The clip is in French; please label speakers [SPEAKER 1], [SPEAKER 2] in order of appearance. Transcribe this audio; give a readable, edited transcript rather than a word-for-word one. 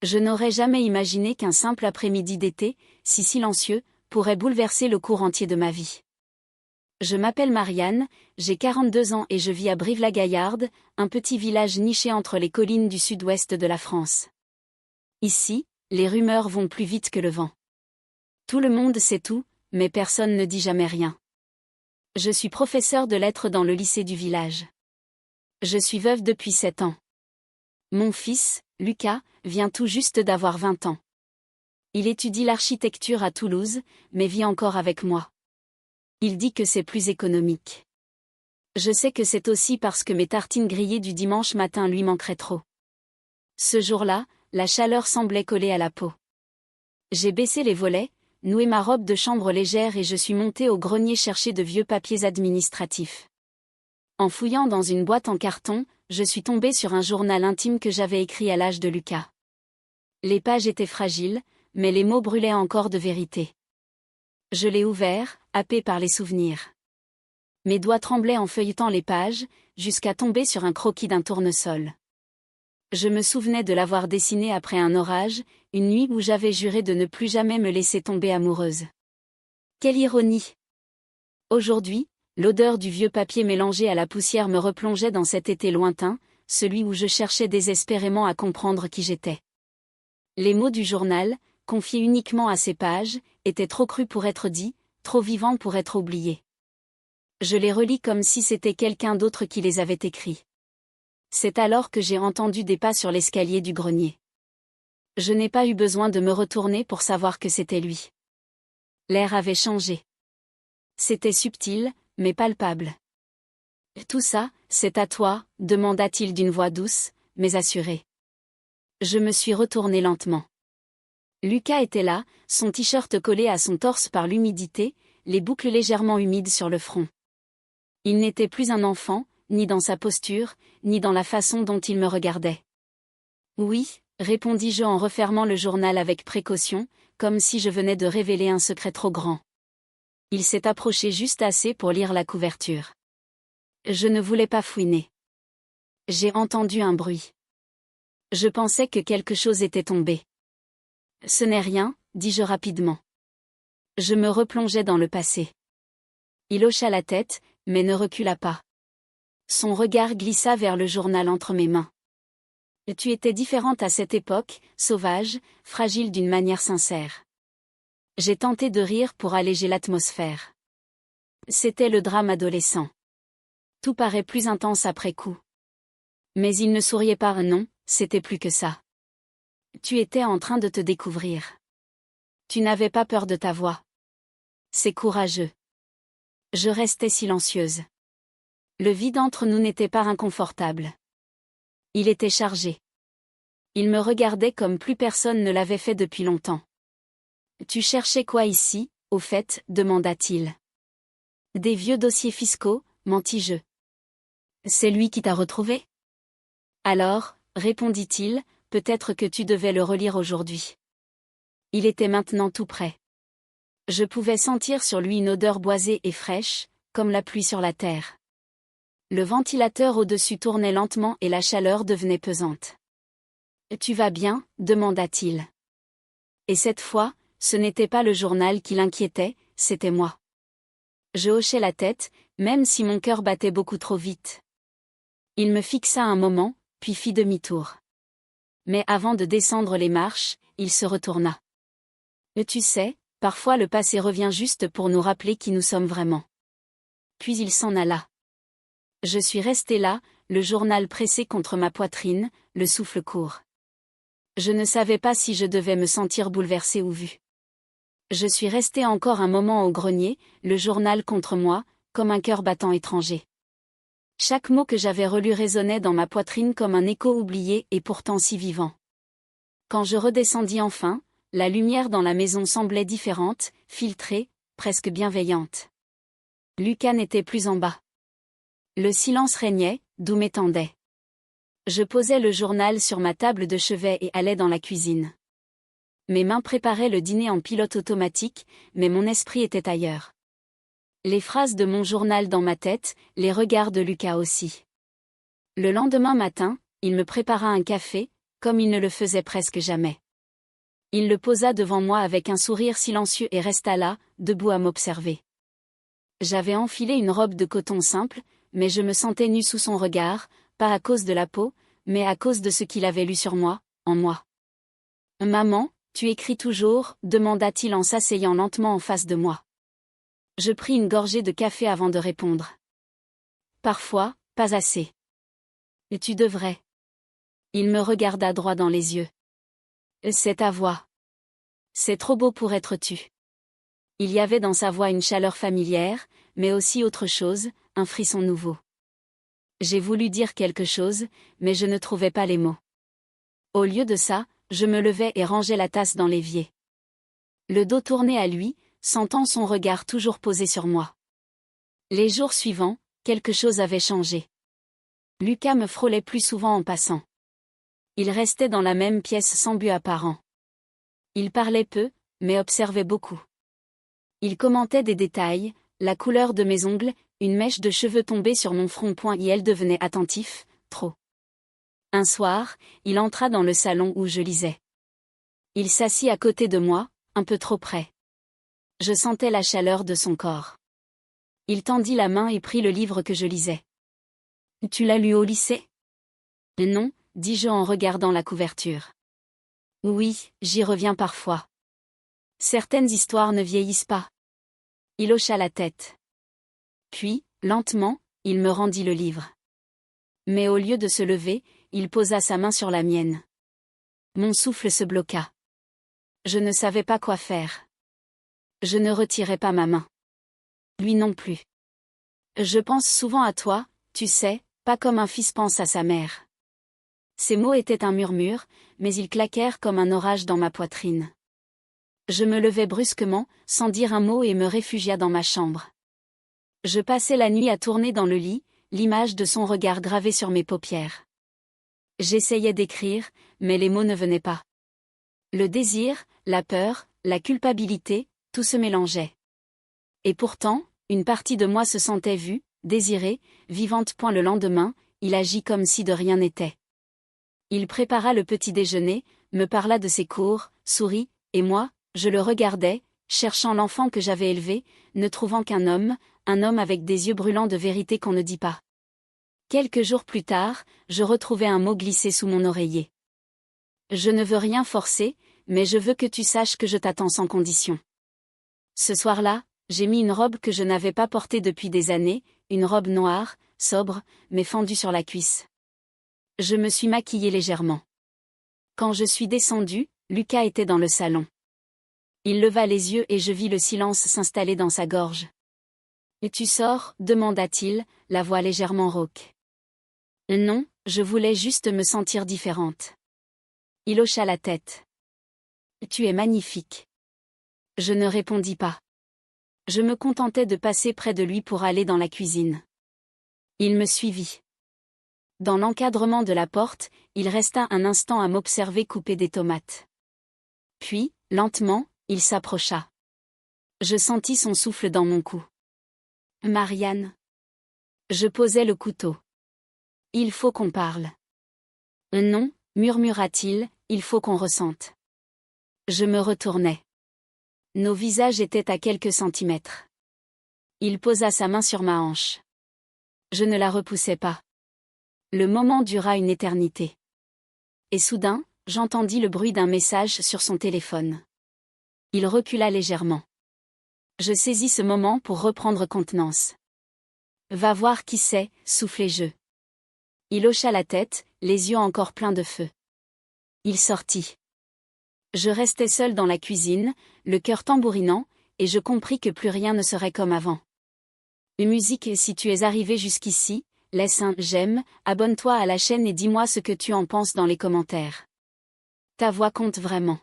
[SPEAKER 1] Je n'aurais jamais imaginé qu'un simple après-midi d'été, si silencieux, pourrait bouleverser le cours entier de ma vie. Je m'appelle Marianne, j'ai 42 ans et je vis à Brive-la-Gaillarde, un petit village niché entre les collines du sud-ouest de la France. Ici, les rumeurs vont plus vite que le vent. Tout le monde sait tout, mais personne ne dit jamais rien. Je suis professeure de lettres dans le lycée du village. Je suis veuve depuis 7 ans. Mon fils, Lucas, vient tout juste d'avoir 20 ans. Il étudie l'architecture à Toulouse, mais vit encore avec moi. Il dit que c'est plus économique. Je sais que c'est aussi parce que mes tartines grillées du dimanche matin lui manqueraient trop. Ce jour-là, la chaleur semblait coller à la peau. J'ai baissé les volets, noué ma robe de chambre légère et je suis montée au grenier chercher de vieux papiers administratifs. En fouillant dans une boîte en carton, je suis tombée sur un journal intime que j'avais écrit à l'âge de Lucas. Les pages étaient fragiles, mais les mots brûlaient encore de vérité. Je l'ai ouvert, happé par les souvenirs. Mes doigts tremblaient en feuilletant les pages, jusqu'à tomber sur un croquis d'un tournesol. Je me souvenais de l'avoir dessiné après un orage, une nuit où j'avais juré de ne plus jamais me laisser tomber amoureuse. Quelle ironie! Aujourd'hui, l'odeur du vieux papier mélangé à la poussière me replongeait dans cet été lointain, celui où je cherchais désespérément à comprendre qui j'étais. Les mots du journal, confiés uniquement à ces pages, étaient trop crus pour être dits, trop vivants pour être oubliés. Je les relis comme si c'était quelqu'un d'autre qui les avait écrits. C'est alors que j'ai entendu des pas sur l'escalier du grenier. Je n'ai pas eu besoin de me retourner pour savoir que c'était lui. L'air avait changé. C'était subtil, mais palpable. « Tout ça, c'est à toi » demanda-t-il d'une voix douce, mais assurée. Je me suis retournée lentement. Lucas était là, son t-shirt collé à son torse par l'humidité, les boucles légèrement humides sur le front. Il n'était plus un enfant, ni dans sa posture, ni dans la façon dont il me regardait. « Oui » répondis-je en refermant le journal avec précaution, comme si je venais de révéler un secret trop grand. Il s'est approché juste assez pour lire la couverture. Je ne voulais pas fouiner. J'ai entendu un bruit. Je pensais que quelque chose était tombé. Ce n'est rien, dis-je rapidement. Je me replongeais dans le passé. Il hocha la tête, mais ne recula pas. Son regard glissa vers le journal entre mes mains. Tu étais différente à cette époque, sauvage, fragile d'une manière sincère. J'ai tenté de rire pour alléger l'atmosphère. C'était le drame adolescent. Tout paraît plus intense après coup. Mais il ne souriait pas, non, c'était plus que ça. Tu étais en train de te découvrir. Tu n'avais pas peur de ta voix. C'est courageux. Je restais silencieuse. Le vide entre nous n'était pas inconfortable. Il était chargé. Il me regardait comme plus personne ne l'avait fait depuis longtemps. « Tu cherchais quoi ici, au fait » demanda-t-il. « Des vieux dossiers fiscaux » mentis-je. « C'est lui qui t'a retrouvé ?» Alors, répondit-il, peut-être que tu devais le relire aujourd'hui. Il était maintenant tout prêt. Je pouvais sentir sur lui une odeur boisée et fraîche, comme la pluie sur la terre. Le ventilateur au-dessus tournait lentement et la chaleur devenait pesante. « Tu vas bien » demanda-t-il. Et cette fois, ce n'était pas le journal qui l'inquiétait, c'était moi. Je hochai la tête, même si mon cœur battait beaucoup trop vite. Il me fixa un moment, puis fit demi-tour. Mais avant de descendre les marches, il se retourna. « Tu sais, parfois le passé revient juste pour nous rappeler qui nous sommes vraiment. » Puis il s'en alla. Je suis restée là, le journal pressé contre ma poitrine, le souffle court. Je ne savais pas si je devais me sentir bouleversée ou vue. Je suis restée encore un moment au grenier, le journal contre moi, comme un cœur battant étranger. Chaque mot que j'avais relu résonnait dans ma poitrine comme un écho oublié et pourtant si vivant. Quand je redescendis enfin, la lumière dans la maison semblait différente, filtrée, presque bienveillante. Lucas n'était plus en bas. Le silence régnait, d'où m'étendais. Je posais le journal sur ma table de chevet et allais dans la cuisine. Mes mains préparaient le dîner en pilote automatique, mais mon esprit était ailleurs. Les phrases de mon journal dans ma tête, les regards de Lucas aussi. Le lendemain matin, il me prépara un café, comme il ne le faisait presque jamais. Il le posa devant moi avec un sourire silencieux et resta là, debout à m'observer. J'avais enfilé une robe de coton simple, mais je me sentais nue sous son regard, pas à cause de la peau, mais à cause de ce qu'il avait lu sur moi, en moi. « Maman, tu écris toujours ?» demanda-t-il en s'asseyant lentement en face de moi. Je pris une gorgée de café avant de répondre. « Parfois, pas assez. »« Et tu devrais. » Il me regarda droit dans les yeux. « C'est ta voix. C'est trop beau pour être tu. » Il y avait dans sa voix une chaleur familière, mais aussi autre chose, un frisson nouveau. J'ai voulu dire quelque chose, mais je ne trouvais pas les mots. Au lieu de ça, je me levai et rangeai la tasse dans l'évier. Le dos tourné à lui, sentant son regard toujours posé sur moi. Les jours suivants, quelque chose avait changé. Lucas me frôlait plus souvent en passant. Il restait dans la même pièce sans but apparent. Il parlait peu, mais observait beaucoup. Il commentait des détails, la couleur de mes ongles, une mèche de cheveux tombée sur mon front point et elle devenait attentif, trop. Un soir, il entra dans le salon où je lisais. Il s'assit à côté de moi, un peu trop près. Je sentais la chaleur de son corps. Il tendit la main et prit le livre que je lisais. « Tu l'as lu au lycée ? » ?»« Non, » dis-je en regardant la couverture. « Oui, j'y reviens parfois. Certaines histoires ne vieillissent pas. » Il hocha la tête. Puis, lentement, il me rendit le livre. Mais au lieu de se lever, il posa sa main sur la mienne. Mon souffle se bloqua. Je ne savais pas quoi faire. Je ne retirai pas ma main. Lui non plus. Je pense souvent à toi, tu sais, pas comme un fils pense à sa mère. Ces mots étaient un murmure, mais ils claquèrent comme un orage dans ma poitrine. Je me levai brusquement, sans dire un mot et me réfugia dans ma chambre. Je passai la nuit à tourner dans le lit, l'image de son regard gravé sur mes paupières. J'essayais d'écrire, mais les mots ne venaient pas. Le désir, la peur, la culpabilité, tout se mélangeait. Et pourtant, une partie de moi se sentait vue, désirée, vivante. Le lendemain, il agit comme si de rien n'était. Il prépara le petit déjeuner, me parla de ses cours, sourit, et moi, je le regardais, cherchant l'enfant que j'avais élevé, ne trouvant qu'un homme avec des yeux brûlants de vérité qu'on ne dit pas. Quelques jours plus tard, je retrouvai un mot glissé sous mon oreiller. Je ne veux rien forcer, mais je veux que tu saches que je t'attends sans condition. Ce soir-là, j'ai mis une robe que je n'avais pas portée depuis des années, une robe noire, sobre, mais fendue sur la cuisse. Je me suis maquillée légèrement. Quand je suis descendue, Lucas était dans le salon. Il leva les yeux et je vis le silence s'installer dans sa gorge. « Et tu sors ?» demanda-t-il, la voix légèrement rauque. « Non, je voulais juste me sentir différente. » Il hocha la tête. « Tu es magnifique. » Je ne répondis pas. Je me contentais de passer près de lui pour aller dans la cuisine. Il me suivit. Dans l'encadrement de la porte, il resta un instant à m'observer couper des tomates. Puis, lentement, il s'approcha. Je sentis son souffle dans mon cou. « Marianne. » Je posai le couteau. « Il faut qu'on parle. »« Non, » murmura-t-il, « il faut qu'on ressente. » Je me retournai. Nos visages étaient à quelques centimètres. Il posa sa main sur ma hanche. Je ne la repoussai pas. Le moment dura une éternité. Et soudain, j'entendis le bruit d'un message sur son téléphone. Il recula légèrement. Je saisis ce moment pour reprendre contenance. « Va voir qui c'est » soufflai-je. Il hocha la tête, les yeux encore pleins de feu. Il sortit. Je restai seule dans la cuisine, le cœur tambourinant, et je compris que plus rien ne serait comme avant. Musique. Si tu es arrivé jusqu'ici, laisse un j'aime, abonne-toi à la chaîne et dis-moi ce que tu en penses dans les commentaires. Ta voix compte vraiment.